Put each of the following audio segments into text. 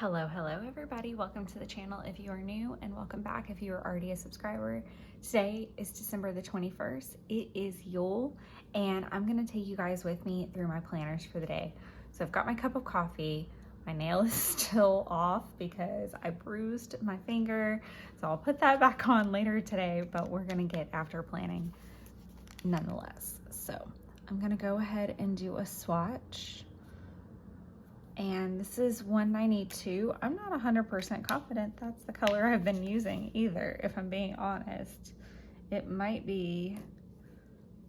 Hello everybody. Welcome to the channel if you are new, and welcome back if you are already a subscriber. Today is December the 21st. It is Yule, and I'm gonna take you guys with me through my planners for the day. So I've got my cup of coffee. My nail is still off because I bruised my finger, so I'll put that back on later today, but we're gonna get after planning nonetheless. So I'm gonna go ahead and do a swatch. And this is 192. I'm not 100% confident that's the color I've been using either, if I'm being honest. It might be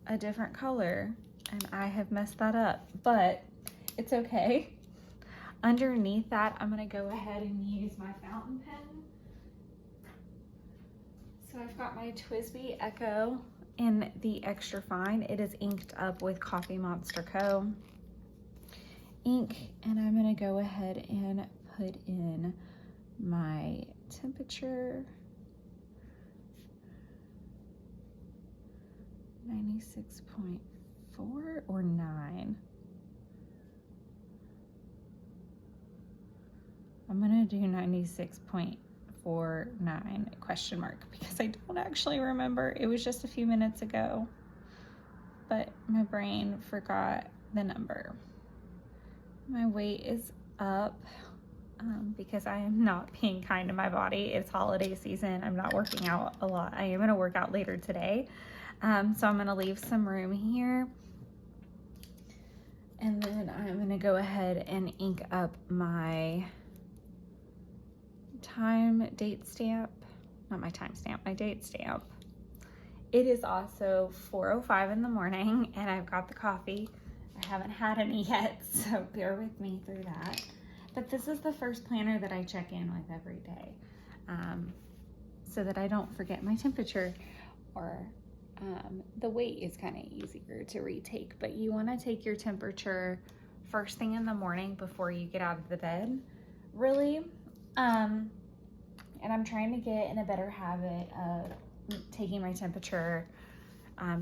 a different color and I have messed that up, but it's okay. Underneath that, I'm gonna go ahead and use my fountain pen. So I've got my TWSBI Echo in the extra fine. It is inked up with Coffee Monster Co. ink, and I'm gonna go ahead and put in my temperature, 96.4 or 9. I'm gonna do 96.49 question mark because I don't actually remember. It was just a few minutes ago, but my brain forgot the number. My weight is up because I am not being kind to my body. It's holiday season. I'm not working out a lot. I am going to work out later today. So I'm going to leave some room here. And then I'm going to go ahead and ink up my date stamp. Not my time stamp, my date stamp. It is also 4:05 in the morning and I've got the coffee. I haven't had any yet, so bear with me through that. But this is the first planner that I check in with every day, so that I don't forget my temperature, or the weight is kind of easier to retake, but you want to take your temperature first thing in the morning before you get out of the bed, really. And I'm trying to get in a better habit of taking my temperature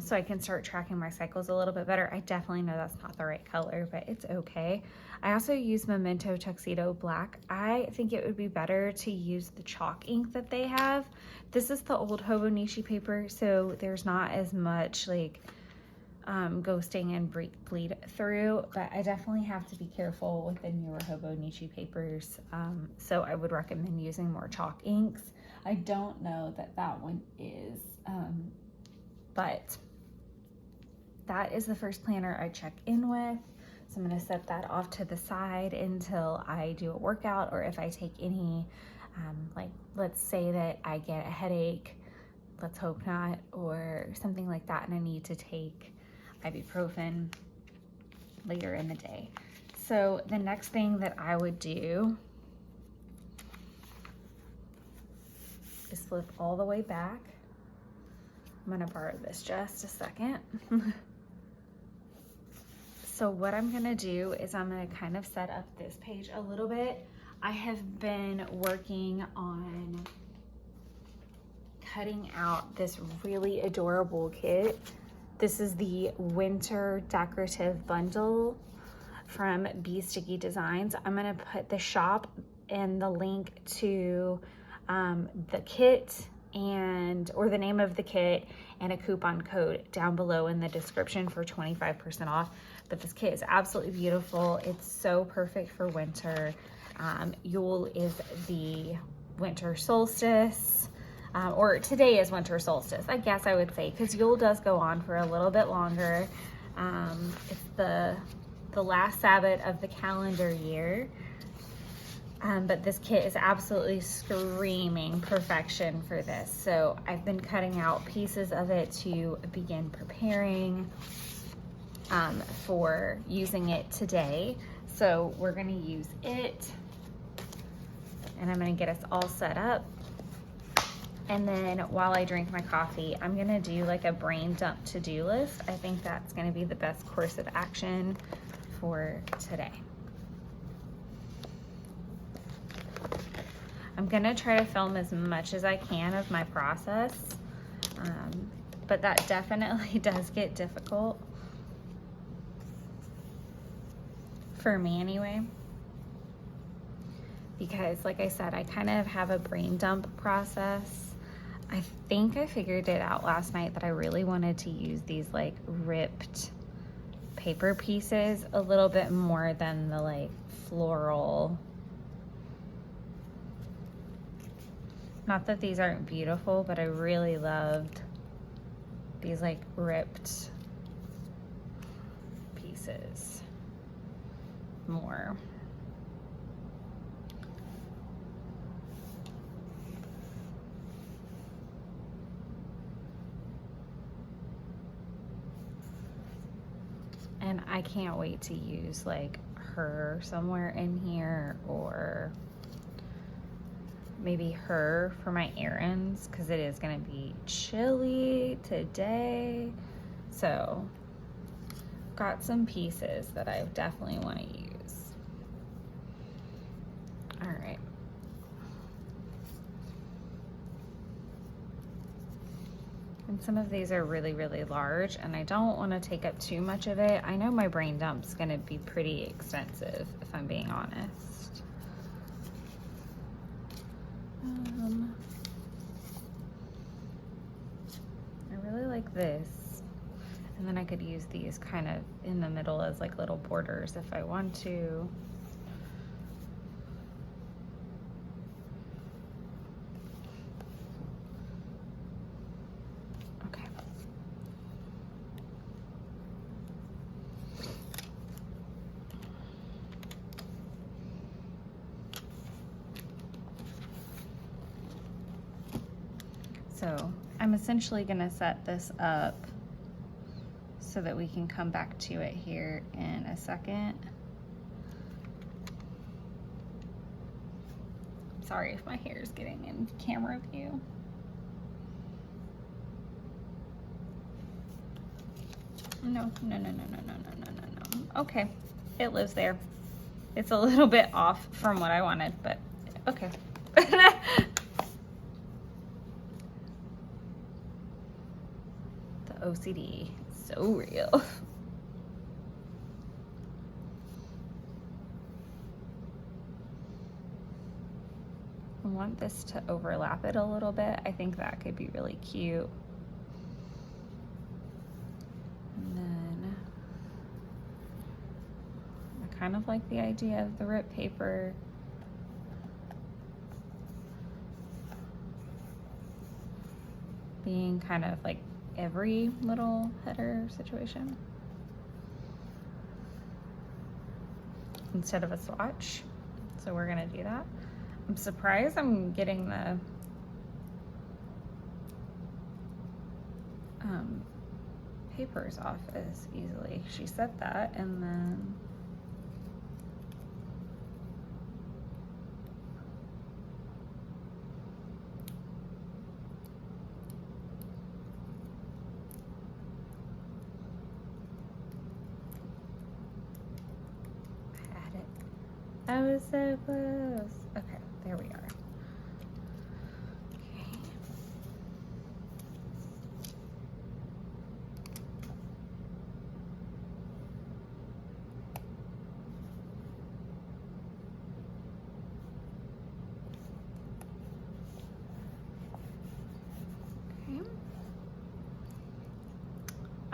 so I can start tracking my cycles a little bit better. I definitely know that's not the right color, but it's okay. I also use Memento Tuxedo Black. I think it would be better to use the chalk ink that they have. This is the old Hobonichi paper, so there's not as much like ghosting and bleed through, but I definitely have to be careful with the newer Hobonichi papers. So I would recommend using more chalk inks. I don't know that that one is, but that is the first planner I check in with. So I'm gonna set that off to the side until I do a workout, or if I take any, like let's say that I get a headache, let's hope not, or something like that, and I need to take ibuprofen later in the day. So the next thing that I would do is flip all the way back. I'm gonna borrow this just a second. So what I'm gonna do is I'm gonna kind of set up this page a little bit. I have been working on cutting out this really adorable kit. This is the winter decorative bundle from BeeStickyDesigns. I'm gonna put the shop and the link to the kit or the name of the kit and a coupon code down below in the description for 25% off. But this kit is absolutely beautiful. It's so perfect for winter. Yule is the winter solstice, or today is winter solstice, I guess I would say, because Yule does go on for a little bit longer. It's the last Sabbath of the calendar year. But this kit is absolutely screaming perfection for this. So I've been cutting out pieces of it to begin preparing for using it today. So we're gonna use it, and I'm gonna get us all set up. And then while I drink my coffee, I'm gonna do like a brain dump to-do list. I think that's gonna be the best course of action for today. I'm gonna try to film as much as I can of my process, but that definitely does get difficult. For me anyway. because like I said, I kind of have a brain dump process. I think I figured it out last night that I really wanted to use these like ripped paper pieces a little bit more than the like floral. Not that these aren't beautiful, but I really loved these like ripped pieces more. And I can't wait to use like her somewhere in here, or maybe her for my errands, because it is going to be chilly today. So got some pieces that I definitely want to use. All right. And some of these are really, really large, and I don't want to take up too much of it. I know my brain dump's going to be pretty extensive, if I'm being honest. I really like this. And then I could use these kind of in the middle as like little borders if I want to. Okay. So I'm essentially going to set this up so that we can come back to it here in a second. Sorry if my hair is getting in camera view. No. Okay, it lives there. It's a little bit off from what I wanted, but okay. The OCD is so real. I want this to overlap it a little bit. I think that could be really cute. And then I kind of like the idea of the ripped paper. Being kind of like every little header situation instead of a swatch. So we're gonna do that. I'm surprised I'm getting the papers off as easily. She said that, and then I had it. I was so close. Okay, there we are.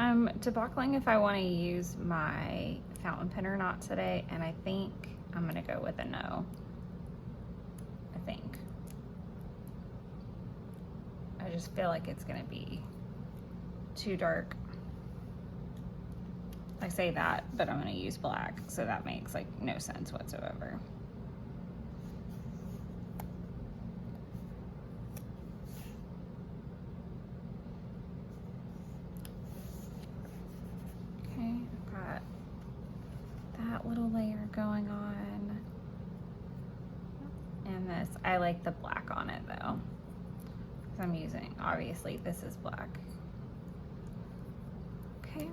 I'm debackling if I want to use my fountain pen or not today, and I think I'm gonna go with a no. I think. I just feel like it's gonna be too dark. I say that, but I'm gonna use black, so that makes like no sense whatsoever. Okay, I've got that little layer going on. And this, I like the black on it though. Because I'm using, obviously this is black. Okay.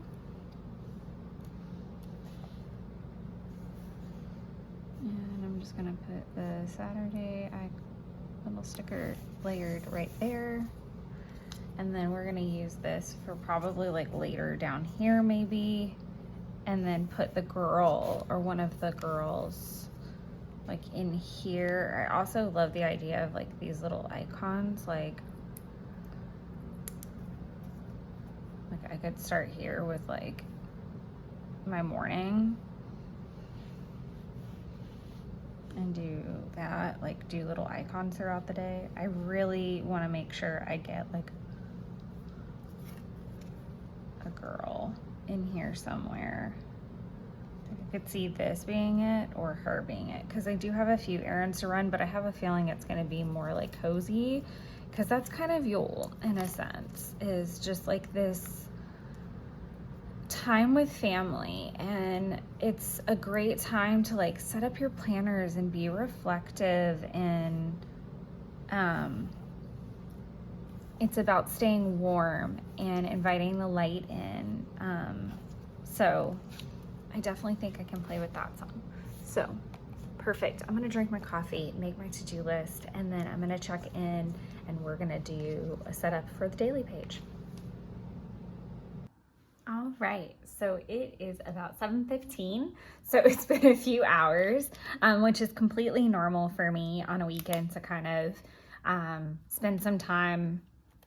And I'm just gonna put the Saturday little sticker layered right there. And then we're gonna use this for probably like later down here maybe. And then put the girl or one of the girls like in here. I also love the idea of like these little icons, like I could start here with like my morning and do that, like do little icons throughout the day. I really want to make sure I get like a girl in here somewhere. I could see this being it or her being it, because I do have a few errands to run, but I have a feeling it's going to be more like cozy, because that's kind of Yule in a sense, is just like this time with family. And it's a great time to like set up your planners and be reflective, and it's about staying warm and inviting the light in. So I definitely think I can play with that some. So perfect. I'm gonna drink my coffee, make my to-do list, and then I'm gonna check in and we're gonna do a setup for the daily page. All right, so it is about 7:15, so it's been a few hours, which is completely normal for me on a weekend to kind of spend some time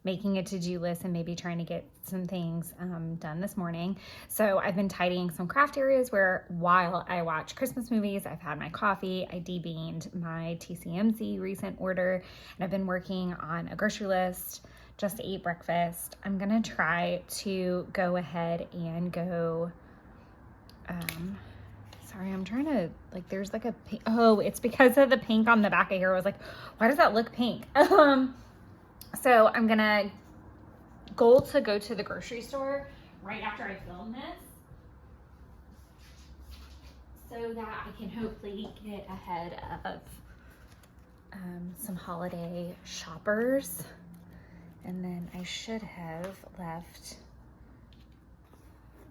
making a to-do list and maybe trying to get some things done this morning. So I've been tidying some craft areas where while I watch Christmas movies, I've had my coffee, I debeamed my TCMC recent order, and I've been working on a grocery list just to eat breakfast. I'm gonna try to go ahead and go, sorry, I'm trying to, like, there's like a pink, oh, it's because of the pink on the back of here. I was like, why does that look pink? So I'm gonna go to the grocery store right after I film this, so that I can hopefully get ahead of some holiday shoppers. And then I should have left,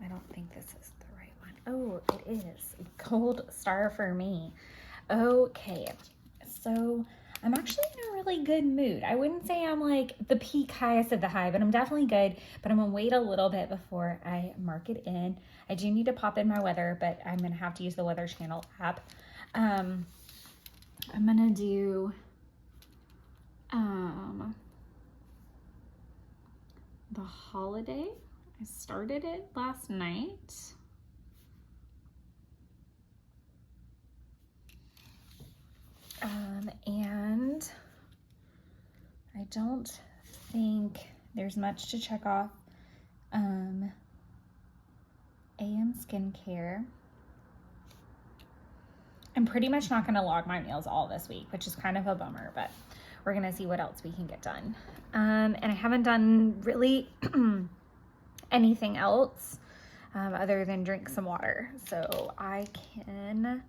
I don't think this is the right one. Oh, it is. Gold star for me. Okay, so I'm actually in a really good mood. I wouldn't say I'm like the peak highest of the high, but I'm definitely good. But I'm gonna wait a little bit before I mark it in. I do need to pop in my weather, but I'm gonna have to use the Weather Channel app. I'm gonna do the holiday. I started it last night. And I don't think there's much to check off. AM skincare. I'm pretty much not gonna log my meals all this week, which is kind of a bummer, but we're gonna see what else we can get done. And I haven't done really anything else other than drink some water. So I can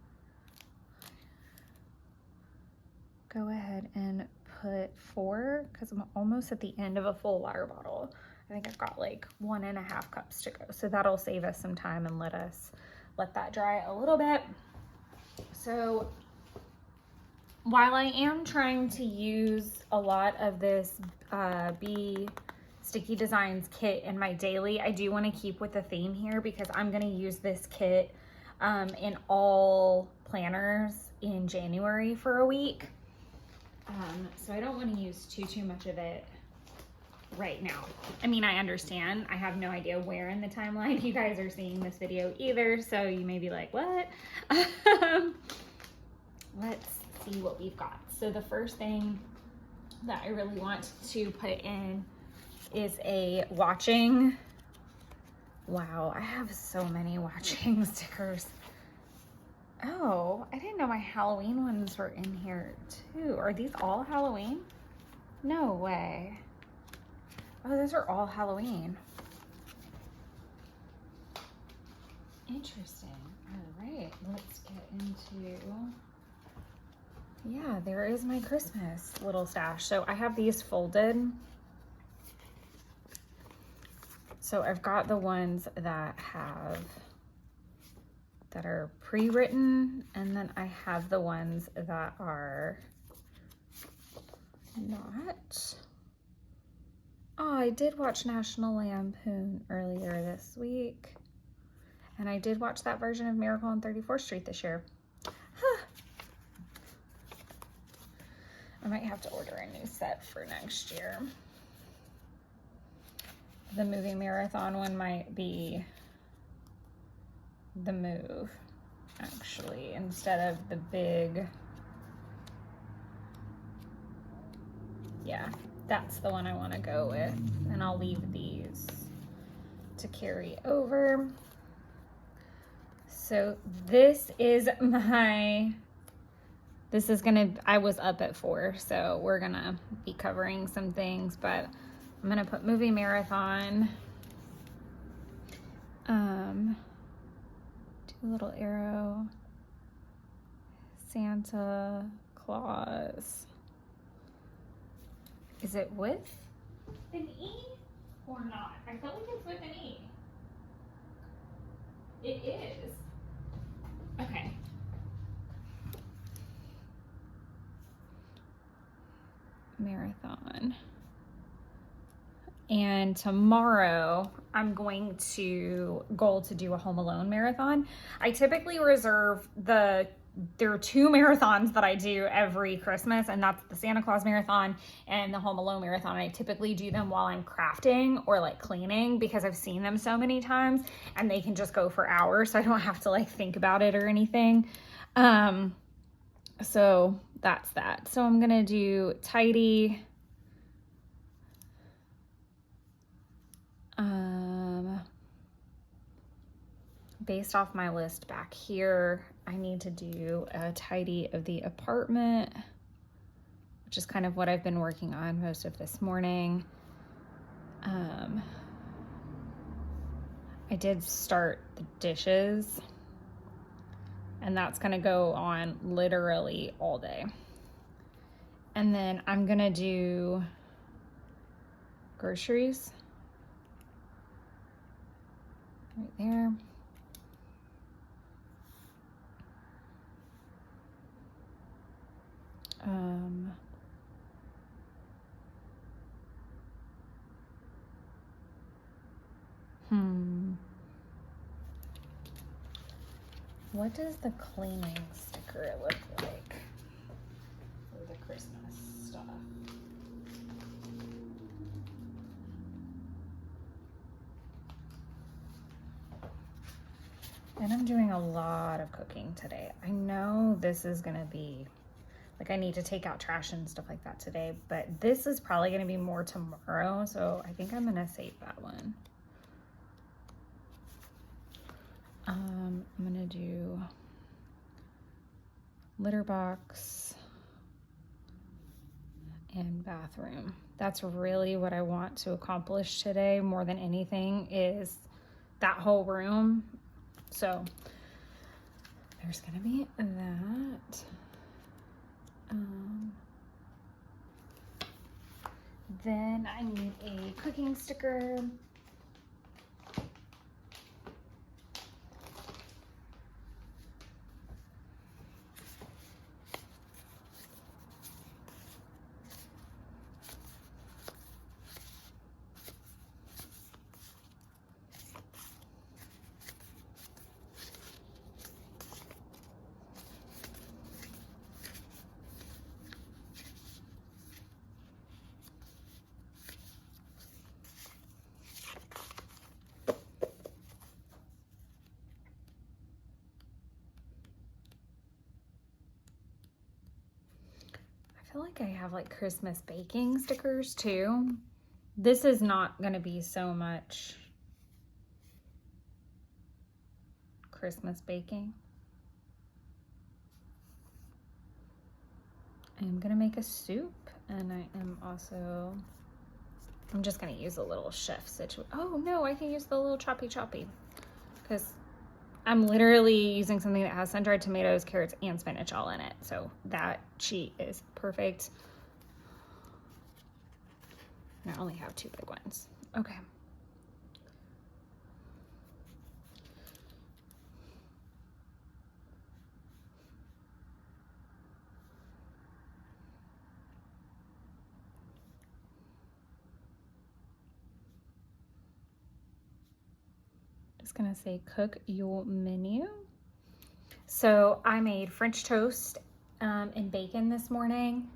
go ahead and put 4, because I'm almost at the end of a full water bottle. I think I've got like 1.5 cups to go. So that'll save us some time and let that dry a little bit. So while I am trying to use a lot of this BeeStickyDesigns kit in my daily, I do want to keep with the theme here, because I'm going to use this kit in all planners in January for a week. So I don't want to use too much of it right now. I mean, I understand. I have no idea where in the timeline you guys are seeing this video either, so you may be like, what? Let's see what we've got. So the first thing that I really want to put in is a watching. Wow, I have so many watching stickers. Oh, I didn't know my Halloween ones were in here too. Are these all Halloween? No way. Oh, those are all Halloween. Interesting. All right, let's get into, yeah, there is my Christmas little stash. So I have these folded. So I've got the ones that are pre-written, and then I have the ones that are not. Oh, I did watch National Lampoon earlier this week, and I did watch that version of Miracle on 34th Street this year. Huh. I might have to order a new set for next year. The movie marathon one might be the move, actually, instead of the big. Yeah, that's the one I want to go with. And I'll leave these to carry over. So this is I was up at 4, so we're gonna be covering some things, but I'm gonna put movie marathon, do a little arrow, Santa Claus. Is it with an E or not? I feel like it's with an E. It is. Okay. Marathon. And tomorrow I'm going to goal to do a Home Alone marathon. I typically reserve there are 2 marathons that I do every Christmas, and that's the Santa Claus marathon and the Home Alone marathon. I typically do them while I'm crafting or like cleaning because I've seen them so many times and they can just go for hours, so I don't have to like think about it or anything. So that's that. So I'm gonna do tidy, based off my list back here, I need to do a tidy of the apartment, which is kind of what I've been working on most of this morning. I did start the dishes, and that's gonna go on literally all day. And then I'm gonna do groceries right there. What does the cleaning sticker look like for the Christmas stuff? And I'm doing a lot of cooking today. I know this is gonna be, like I need to take out trash and stuff like that today, but this is probably gonna be more tomorrow, so I think I'm gonna save that one. I'm gonna do litter box and bathroom. That's really what I want to accomplish today more than anything, is that whole room. So there's gonna be that. Then I need a cooking sticker. I feel like I have like Christmas baking stickers too. This is not going to be so much Christmas baking. I'm going to make a soup, and I'm just going to use a little chef situation. Oh no, I can use the little choppy because I'm literally using something that has sun-dried tomatoes, carrots, and spinach all in it. So that sheet is perfect. And I only have 2 big ones. Okay. Just gonna say cook your menu. So I made French toast and bacon this morning.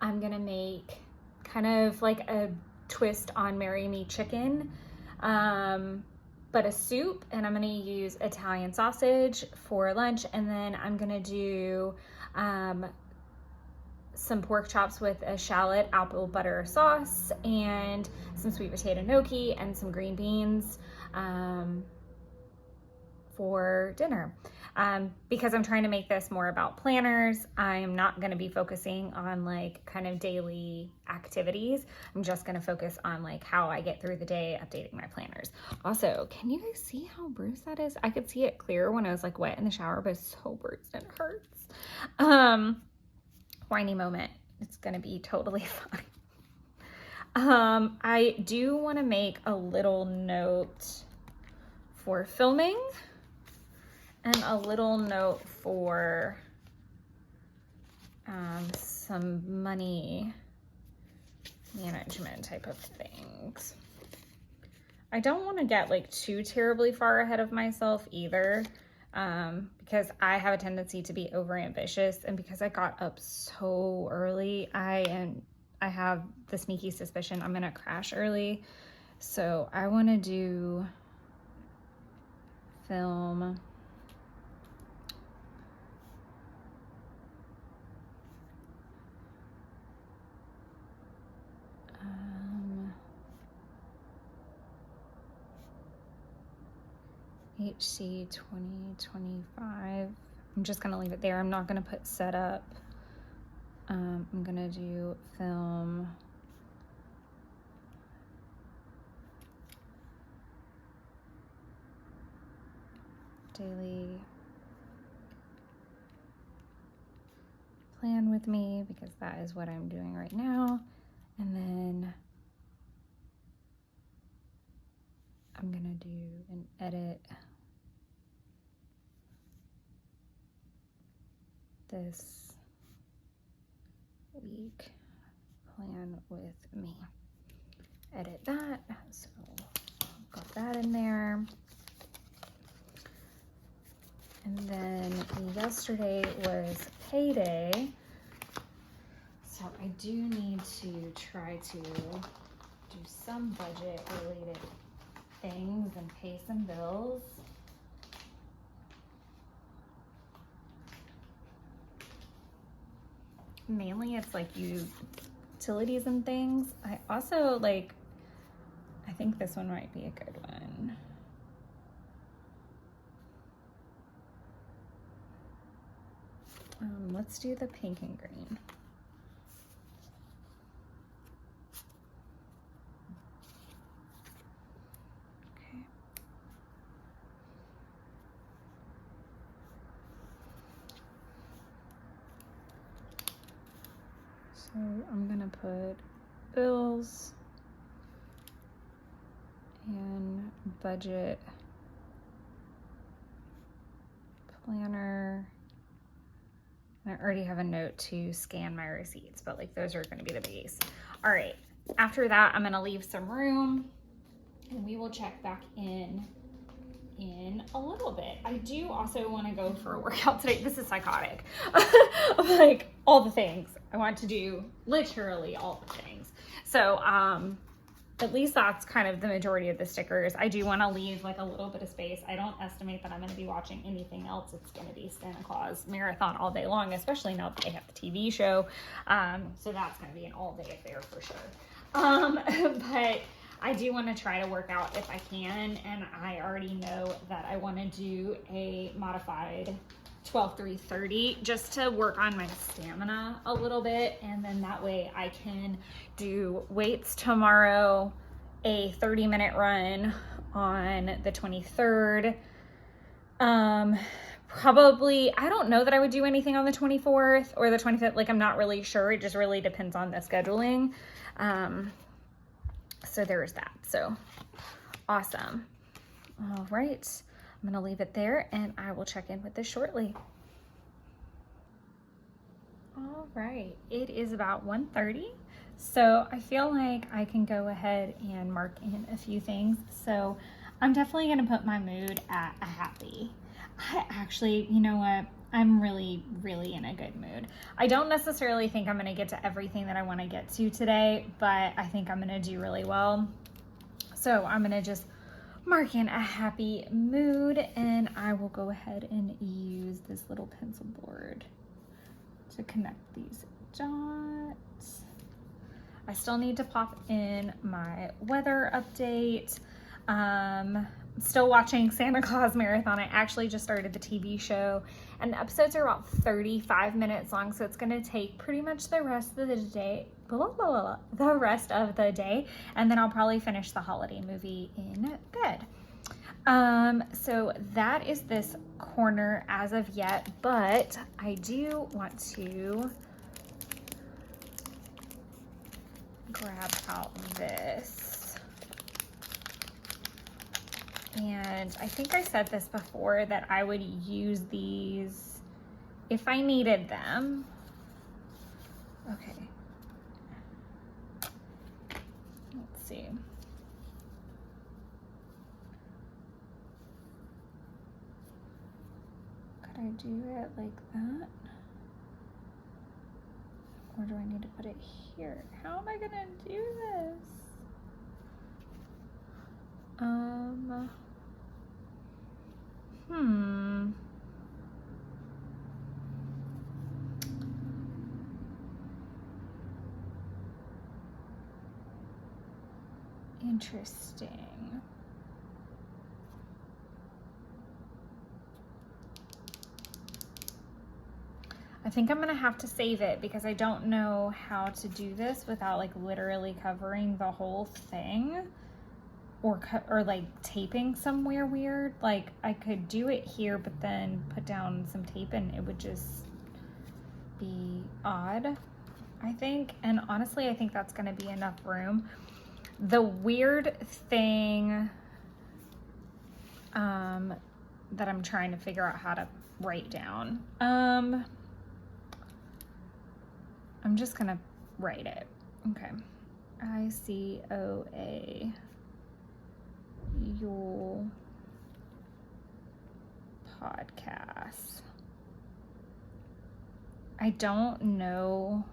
I'm gonna make kind of like a twist on Marry Me Chicken, but a soup, and I'm gonna use Italian sausage for lunch, and then I'm gonna do some pork chops with a shallot apple butter sauce and some sweet potato gnocchi and some green beans for dinner. Because I'm trying to make this more about planners, I'm not going to be focusing on like kind of daily activities. I'm just going to focus on like how I get through the day updating my planners. Also, can you guys see how bruised that is? I could see it clear when I was like wet in the shower, but it's so bruised and it hurts. Whiny moment. It's going to be totally fine. I do want to make a little note for filming and a little note for some money management type of things. I don't want to get like too terribly far ahead of myself either, because I have a tendency to be overambitious, and because I got up so early, I have the sneaky suspicion I'm gonna crash early. So I want to do film HC 2025. I'm just gonna leave it there. I'm not gonna put setup. I'm gonna do film daily plan with me, because that is what I'm doing right now. And then I'm gonna do an edit this week plan with me. Edit that, so got that in there. And then yesterday was payday, so I do need to try to do some budget related things and pay some bills. Mainly it's like utilities and things. I also like, I think this one might be a good one. Let's do the pink and green. Okay. So I'm gonna put bills and budget planner. I already have a note to scan my receipts, but like those are going to be the base. All right, after that, I'm going to leave some room and we will check back in a little bit. I do also want to go for a workout today. This is psychotic. Like all the things. I want to do literally all the things. So, at least that's kind of the majority of the stickers. I do want to leave like a little bit of space. I don't estimate that I'm going to be watching anything else. It's going to be Santa Claus marathon all day long, especially now that they have the TV show. So that's going to be an all day affair for sure. But I do want to try to work out if I can. And I already know that I want to do a modified 12-3-30 just to work on my stamina a little bit, and then that way I can do weights tomorrow, a 30-minute run on the 23rd. Probably, I don't know that I would do anything on the 24th or the 25th. Like, I'm not really sure. It just really depends on the scheduling. So there's that. So awesome. All right. I'm going to leave it there and I will check in with this shortly. All right, it is about 1:30. So I feel like I can go ahead and mark in a few things. So I'm definitely going to put my mood at a happy. I actually, you know what? I'm really, really in a good mood. I don't necessarily think I'm gonna get to everything that I wanna get to today, but I think I'm gonna do really well. So I'm gonna just mark in a happy mood, and I will go ahead and use this little pencil board to connect these dots. I still need to pop in my weather update. Still watching Santa Claus Marathon. I actually just started the TV show, and the episodes are about 35 minutes long, so it's gonna take pretty much the rest of the day, and then I'll probably finish the holiday movie in bed. So that is this corner as of yet, but I do want to grab out this. And I think I said this before that I would use these if I needed them. Okay. Let's see. Could I do it like that? Or do I need to put it here? How am I gonna do this? Interesting. I think I'm gonna have to save it because I don't know how to do this without like literally covering the whole thing. Or like taping somewhere weird. Like I could do it here, but then put down some tape and it would just be odd, I think. And honestly, I think that's gonna be enough room. The weird thing that I'm trying to figure out how to write down. I'm just gonna write it. Okay. ICOA. Your podcast. I don't know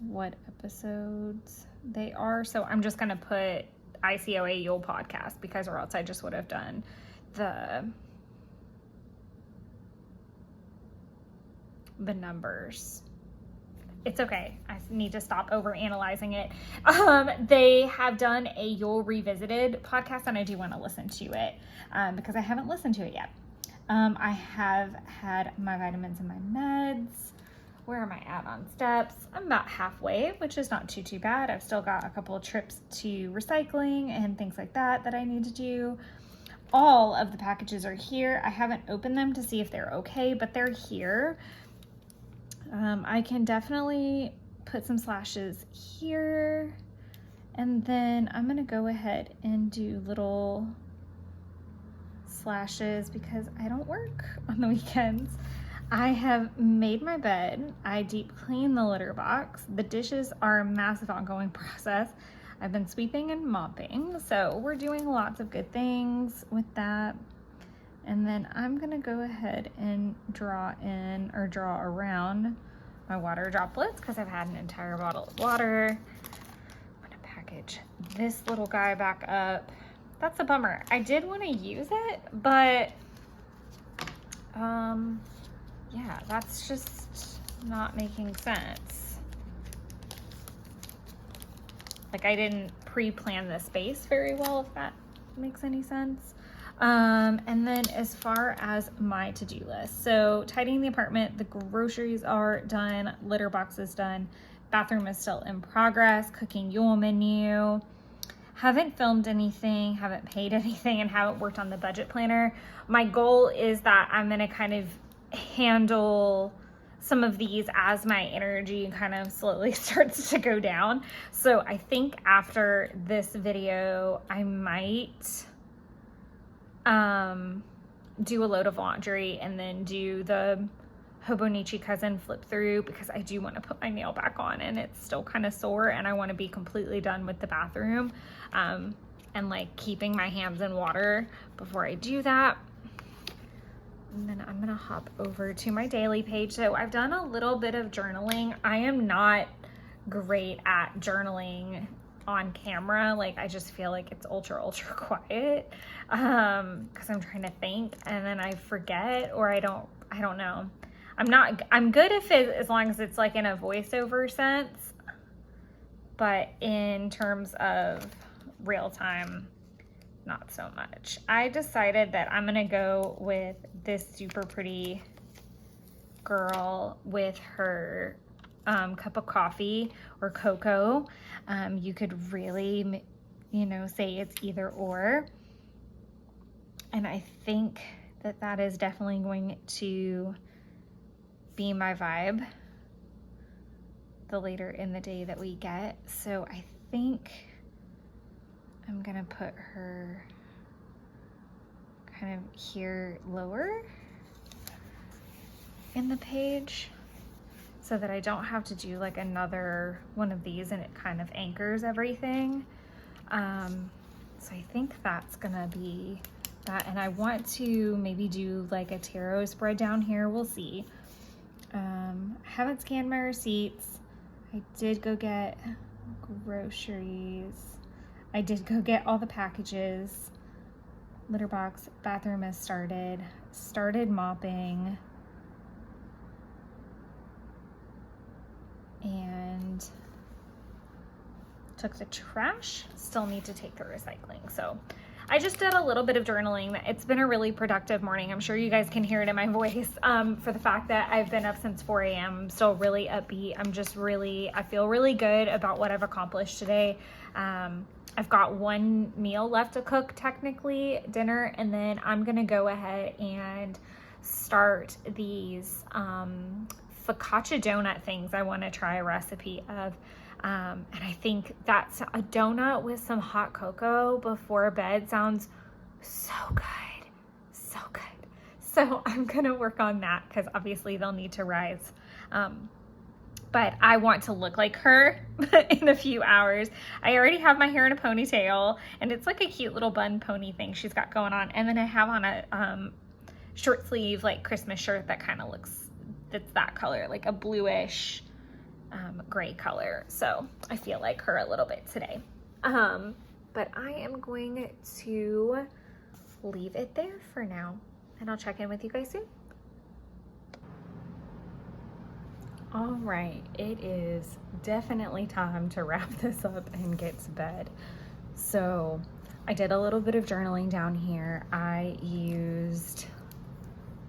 what episodes they are, so I'm just gonna put ICOA Yule podcast because or else I just would have done the numbers. It's okay. I need to stop over analyzing it. They have done a Yule Revisited podcast, and I do want to listen to it because I haven't listened to it yet. I have had my vitamins and my meds. Where am I at on steps? I'm about halfway, which is not too bad. I've still got a couple of trips to recycling and things like that I need to do. All of the packages are here. I haven't opened them to see if they're okay, but they're here. I can definitely put some slashes here, and then I'm gonna go ahead and do little slashes because I don't work on the weekends. I have made my bed. I deep cleaned the litter box. The dishes are a massive ongoing process. I've been sweeping and mopping, so we're doing lots of good things with that. And then I'm gonna go ahead and draw around my water droplets because I've had an entire bottle of water. I'm gonna package this little guy back up. That's a bummer. I did want to use it, but yeah, that's just not making sense. Like I didn't pre-plan the space very well, if that makes any sense. And then as far as my to-do list, so tidying the apartment, the groceries are done, litter box is done, bathroom is still in progress, cooking Yule menu, haven't filmed anything, haven't paid anything, and haven't worked on the budget planner. My goal is that I'm gonna kind of handle some of these as my energy kind of slowly starts to go down. So I think after this video, I might do a load of laundry and then do the Hobonichi cousin flip through because I do want to put my nail back on and it's still kind of sore and I want to be completely done with the bathroom and like keeping my hands in water before I do that. And then I'm gonna hop over to my daily page. So I've done a little bit of journaling. I am not great at journaling on camera. Like, I just feel like it's ultra quiet because I'm trying to think and then I forget, or I don't know. I'm good if it, as long as it's like in a voiceover sense, but in terms of real time, not so much. I decided that I'm gonna go with this super pretty girl with her cup of coffee or cocoa. You could really, you know, say it's either or. And I think that that is definitely going to be my vibe the later in the day that we get. So I think I'm gonna put her kind of here lower in the page so that I don't have to do like another one of these and it kind of anchors everything. So I think that's gonna be that. And I want to maybe do like a tarot spread down here. We'll see. I haven't scanned my receipts. I did go get groceries. I did go get all the packages. Litter box, bathroom has started mopping. And took the trash. Still need to take the recycling. So I just did a little bit of journaling. It's been a really productive morning. I'm sure you guys can hear it in my voice for the fact that I've been up since 4 a.m. I'm still really upbeat. I feel really good about what I've accomplished today. I've got one meal left to cook, technically, dinner, and then I'm gonna go ahead and start these focaccia donut things I want to try a recipe of. And I think that's a donut with some hot cocoa before bed sounds so good, so good. So I'm going to work on that because obviously they'll need to rise. But I want to look like her in a few hours. I already have my hair in a ponytail and it's like a cute little bun pony thing she's got going on. And then I have on a short sleeve like Christmas shirt that kind of looks, that's that color, like a bluish gray color. So I feel like her a little bit today. But I am going to leave it there for now and I'll check in with you guys soon. All right, it is definitely time to wrap this up and get to bed. So I did a little bit of journaling down here. I used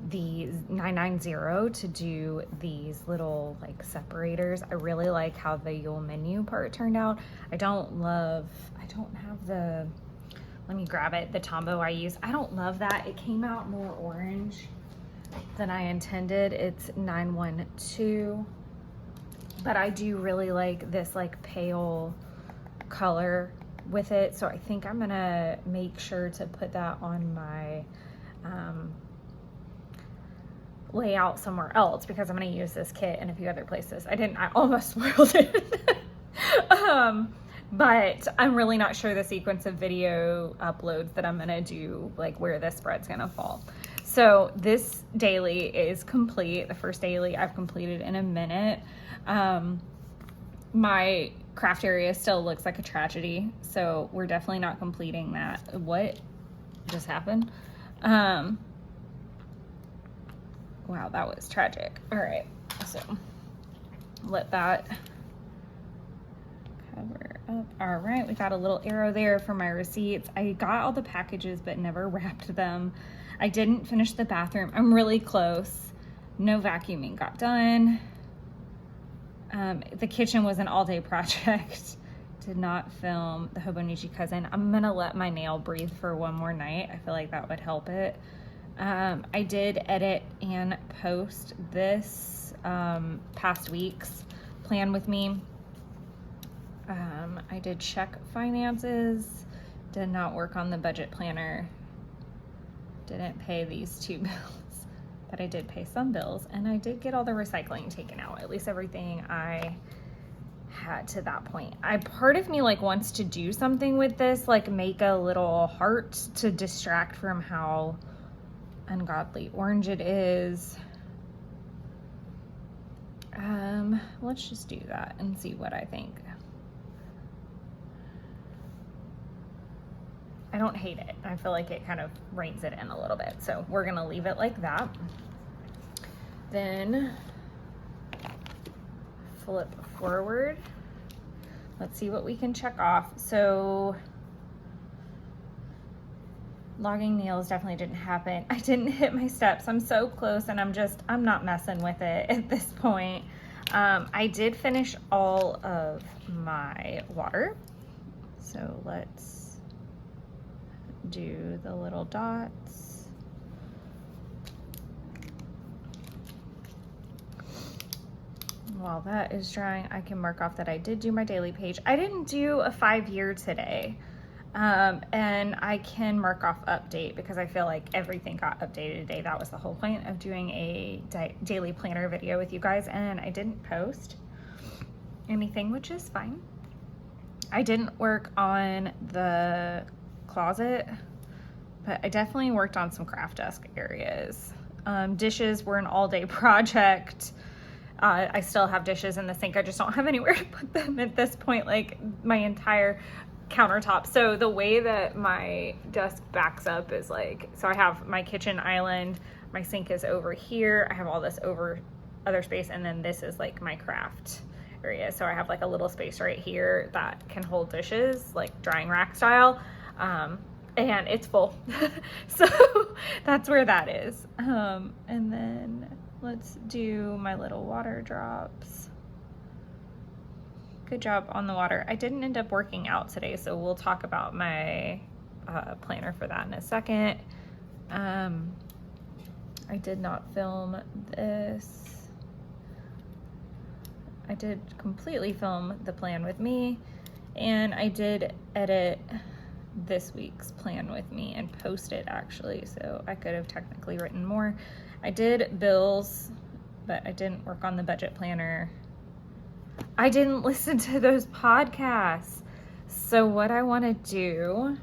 the 990 to do these little like separators. I really like how the Yule menu part turned out. I don't have the, let me grab it, the Tombow I use. I don't love that. It came out more orange than I intended. It's 912, but I do really like this like pale color with it. So I think I'm gonna make sure to put that on my layout somewhere else because I'm going to use this kit in a few other places. I almost spoiled it. But I'm really not sure the sequence of video uploads that I'm going to do, like where this spread's going to fall. So this daily is complete. The first daily I've completed in a minute. My craft area still looks like a tragedy. So we're definitely not completing that. What just happened? Wow, that was tragic. All right, so let that cover up. All right, we got a little arrow there for my receipts. I got all the packages but never wrapped them. I didn't finish the bathroom. I'm really close. No vacuuming got done. The kitchen was an all-day project. Did not film the Hobonichi cousin. I'm gonna let my nail breathe for one more night. I feel like that would help it. I did edit and post this past week's plan with me. I did check finances, did not work on the budget planner, didn't pay these 2 bills, but I did pay some bills, and I did get all the recycling taken out, at least everything I had to that point. Part of me like wants to do something with this, like make a little heart to distract from how ungodly orange it is. Let's just do that and see what I think. I don't hate it. I feel like it kind of reins it in a little bit. So we're gonna leave it like that. Then flip forward. Let's see what we can check off. So logging nails definitely didn't happen. I didn't hit my steps. I'm so close and I'm not messing with it at this point. I did finish all of my water. So let's do the little dots. While that is drying, I can mark off that I did do my daily page. I didn't do a 5-year today. And I can mark off update because I feel like everything got updated today. That was the whole point of doing a daily planner video with you guys, and I didn't post anything, which is fine. I didn't work on the closet, but I definitely worked on some craft desk areas. Dishes were an all-day project. I still have dishes in the sink. I just don't have anywhere to put them at this point, like my entire countertop. So the way that my desk backs up is like, so I have my kitchen island, my sink is over here, I have all this over other space, and then this is like my craft area. So I have like a little space right here that can hold dishes, like drying rack style, and it's full. So that's where that is. And then let's do my little water drops. Good job on the water. I didn't end up working out today, so we'll talk about my planner for that in a second. I did not film this. I did completely film the plan with me, and I did edit this week's plan with me and post it actually, so I could have technically written more. I did bills, but I didn't work on the budget planner. I didn't listen to those podcasts. So what I want to do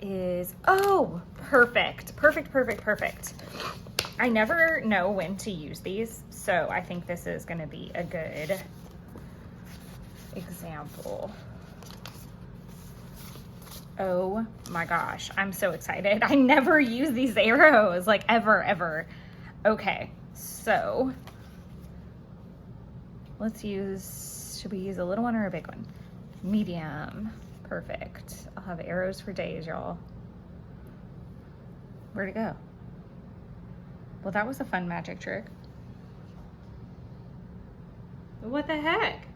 is, oh, perfect. I never know when to use these, so I think this is going to be a good example. Oh my gosh, I'm so excited. I never use these arrows, like ever. Okay, so let's use, should we use a little one or a big one? Medium, perfect. I'll have arrows for days, y'all. Where'd it go? Well, that was a fun magic trick. What the heck?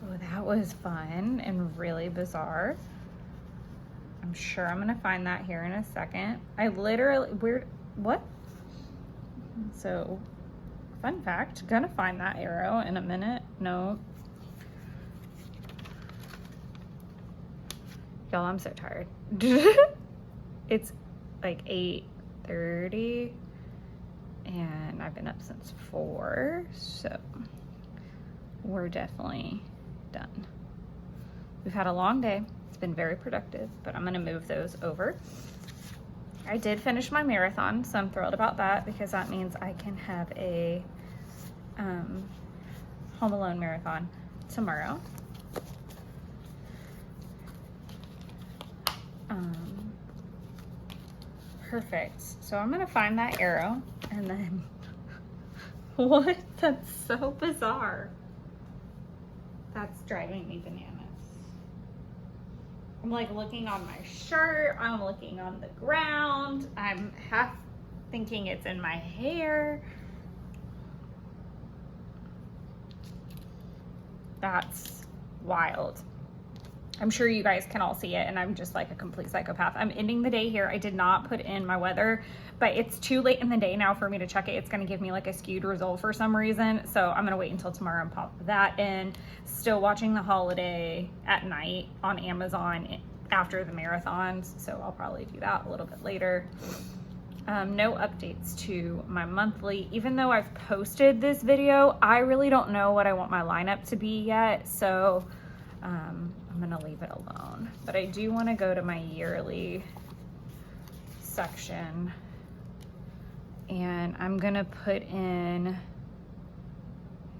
Oh, that was fun and really bizarre. I'm sure I'm gonna find that here in a second. I literally, what? So, fun fact, gonna find that arrow in a minute. No. Y'all, I'm so tired. It's like 8:30 and I've been up since 4, so we're definitely done. We've had a long day. It's been very productive, but I'm gonna move those over. I did finish my marathon, so I'm thrilled about that because that means I can have a Home Alone marathon tomorrow. Perfect. So I'm gonna find that arrow and then what? That's so bizarre. That's driving me bananas. I'm like looking on my shirt, I'm looking on the ground, I'm half thinking it's in my hair. That's wild. I'm sure you guys can all see it and I'm just like a complete psychopath. I'm ending the day here. I did not put in my weather, but it's too late in the day now for me to check it. It's gonna give me like a skewed result for some reason. So I'm gonna wait until tomorrow and pop that in. Still watching The Holiday at night on Amazon after the marathons. So I'll probably do that a little bit later. No updates to my monthly. Even though I've posted this video, I really don't know what I want my lineup to be yet. So I'm gonna leave it alone, but I do want to go to my yearly section, and I'm gonna put in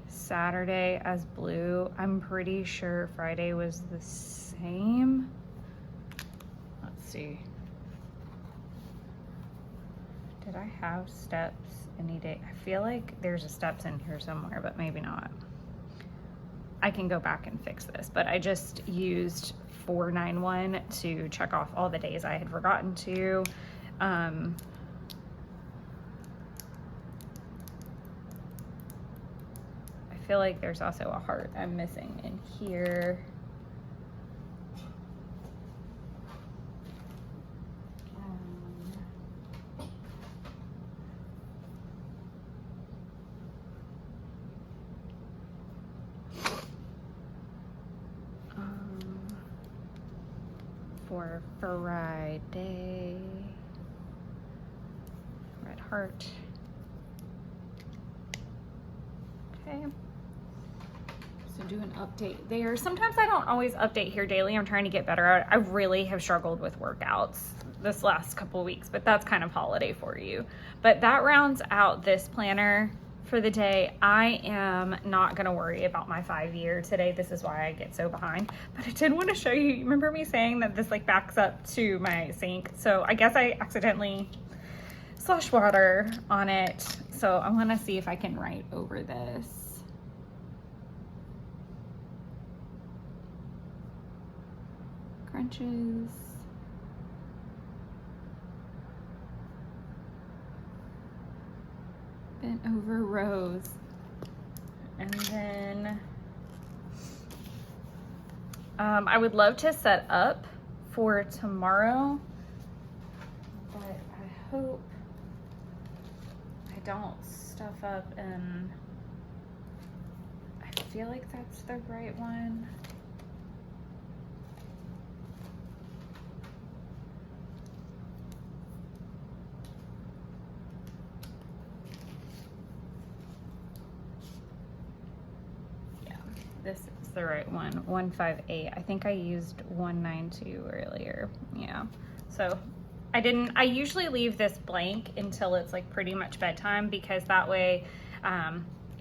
Saturday as blue. I'm pretty sure Friday was the same. Let's see. Did I have steps any day? I feel like there's a steps in here somewhere, but maybe not. I can go back and fix this, but I just used 491 to check off all the days I had forgotten to. I feel like there's also a heart I'm missing in here. For Friday, red heart. Okay, so do an update there. Sometimes I don't always update here daily. I'm trying to get better at it. I really have struggled with workouts this last couple weeks, but that's kind of holiday for you. But that rounds out this planner for the day. I am not gonna worry about my 5-year today. This is why I get so behind, but I did want to show you. Remember me saying that this like backs up to my sink? So I guess I accidentally splashed water on it. So I want to see if I can write over this. Crunches. Bent over rows. And then I would love to set up for tomorrow, but I hope I don't stuff up, and I feel like that's the right one. This is the right one, 158. I think I used 192 earlier. Yeah. So I usually leave this blank until it's like pretty much bedtime, because that way,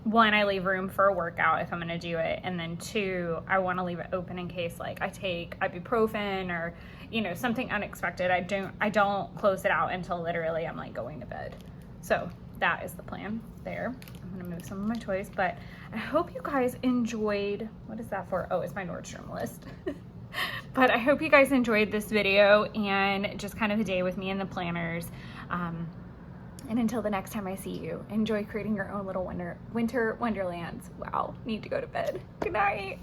one, I leave room for a workout if I'm gonna do it, and then two, I want to leave it open in case like I take ibuprofen or, you know, something unexpected. I don't close it out until literally I'm like going to bed. So that is the plan there. I'm gonna move some of my toys, but I hope you guys enjoyed. What is that for? Oh, it's my Nordstrom list. But I hope you guys enjoyed this video and just kind of a day with me and the planners. And until the next time I see you, enjoy creating your own little winter wonderlands. Wow, need to go to bed. Good night.